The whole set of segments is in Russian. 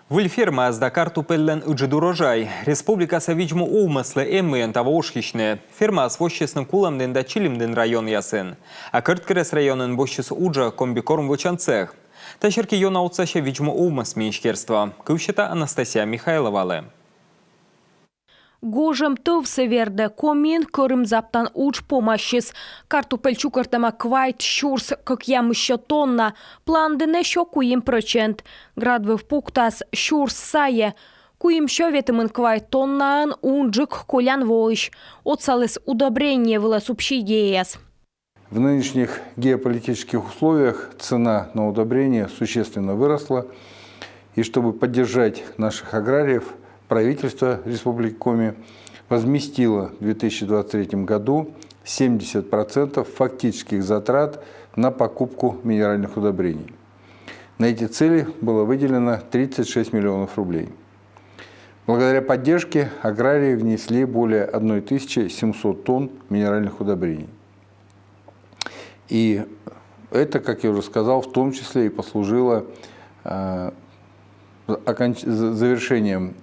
Вульферма азда картупеллен уджид урожай. Республика савичму умыслы эммыен тавошкичне. Ферма освощесным куламден да чилимден район ясын. А кырткерес районын бощыс уджа комбикорм вычанцех. Ташерки йона утсаще вичму умыс меньшкерства. Кывщета Анастасия Михайловалы. Гожем тывсы верде, комин кырым заптан уч помощис. Картупель чукартама квайт щурс, как ям еще тонна. План дене шо куим процент. Градвы в пуктас щурс сае. Куим шо ветымын квайт тоннаан унджик колян войш. Отсалыс удобрение вла субсидияс. В нынешних геополитических условиях цена на удобрения существенно выросла. И чтобы поддержать наших аграриев, правительство Республики Коми возместило в 2023 году 70% фактических затрат на покупку минеральных удобрений. На эти цели было выделено 36 миллионов рублей. Благодаря поддержке аграрии внесли более 1700 тонн минеральных удобрений. И это, как я уже сказал, в том числе и послужило завершением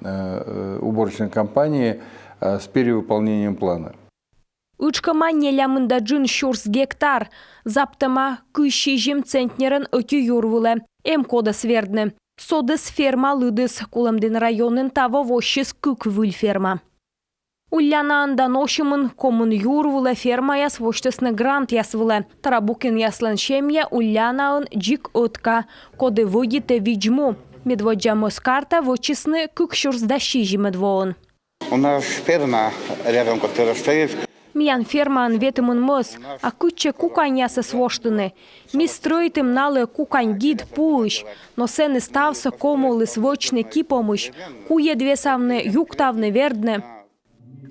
уборочной кампании с перевыполнением плана. Учкама нелямында джин щурс гектар. Заптама кыщи жем центнерен ötü юрвуле. Кода свердны. Содыс ферма лыдыс куламден районын таво вощис кык вульферма. Ульянаанда ношымын комын юрвуле ферма яс воштысны грант ясвуле. Тарабукин яслан шемья Ульянаын джик отка. Коды выйдете виджму. Медводжа карта вычисны кыкщурс дащижи медвоон. У нас ферма рядом, которая стоит. Миян ферман ветымын мыс, а куче кукань ясы своштыны. Ми строитым налы кукань гид пуыш, но сены ставсы комулы свочны кипомыш, куе двесавны юктавны вердны.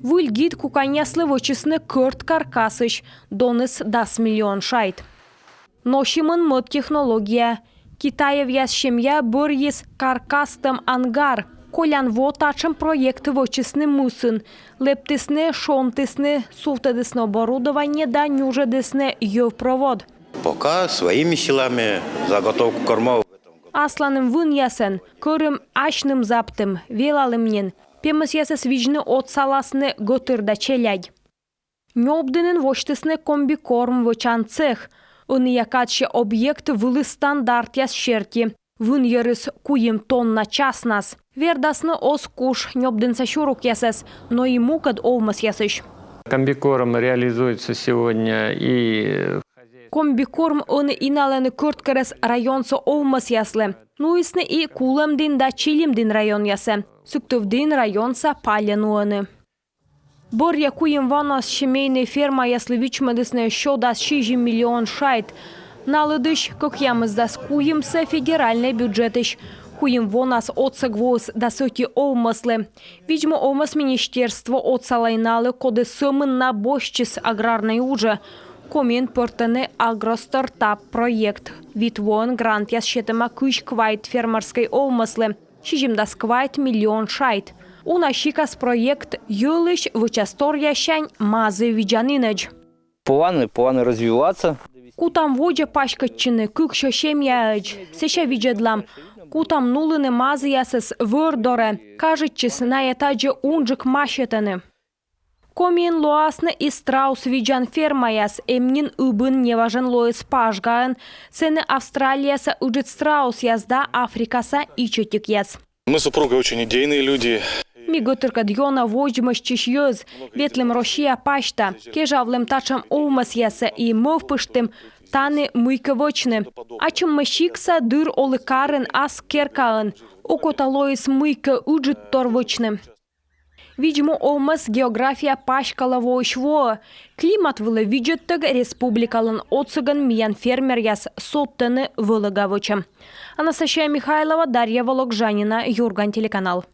Выль гид кукань яслы вычисны кырт каркасыш, доныс 10 миллион шайт. Ношимын мод технология. Китаев ясшемья борьес каркастым ангар. Колян вотачым проект вочисны мусын. Лептисны, шонтисны, суфтедисны оборудование да нюжедисны ёвпровод. Пока своими силами заготовку кормов. Асланым вын ясен, кырым ашным заптым, велалымнен. Пемыс ясы свижны от саласны готырда челядь. Нёбдынын воштисны комбикорм вочан цех. Он якатше объект вылы стандарт яс шерти. Вын ярыс куем тонна час нас. Вердасны ос куш нёбдынса шурук ясес, но и мукад овмас ясыш. Комбикорм реализуется сегодня и... Комбикорм он иналаны кырткерес районса овмас яслы. Нуисны и кулемдин да чилимдин район ясе. Суктовдин районса паленуаны. Борья куем ванас семейная ферма ясли вичмедысны шо дас 6 миллион шайт. Налыдыш, как ямыз дас куемся федеральный бюджетыш. Куем вонас отсагвоз да соти овмаслы. Видимо, овмас министерство отсалайналы коды сымын на бощис аграрной уже. Комин портаны агростартап проект. Витвон грант ясшетама кыш квайт фермерской овмаслы. Шижим дас квайт миллион шайт. Унашикас проект юлыш вычастор ящань мазы виджанынэдж. Планы развиваться. Кутам воджа пашкатчыны кыкшо шемьяэдж. Сеша виджедлам. Кутам нулыны мазы ясыс вырдоре. Кажетчис на этаже унджик машетаны. Комин лоасны и страус виджан ферма яс. Эмнин убын неважен лоис пашгаэн. Сены Австралияса уджит страус язда Африкаса ичетик яс. Мы с супругой очень идейные люди. Миготырка дьона вождьмаш чишьёз, ветлем рошия пашта, кежавлем тачам овмас яса и мовпыштым, таны мыйка вочны. Ачым мащикса дыр олыкарын ас керкаын, окоталоис мыйка уджит торвочны. Видимо, овмас география пашкала войшво. Климат вылы виджеттыг республикалын отсыган миян фермер яс соттыны вылыгавочым. Анастасия Михайлова, Дарья Вологжанина, Юрган телеканал.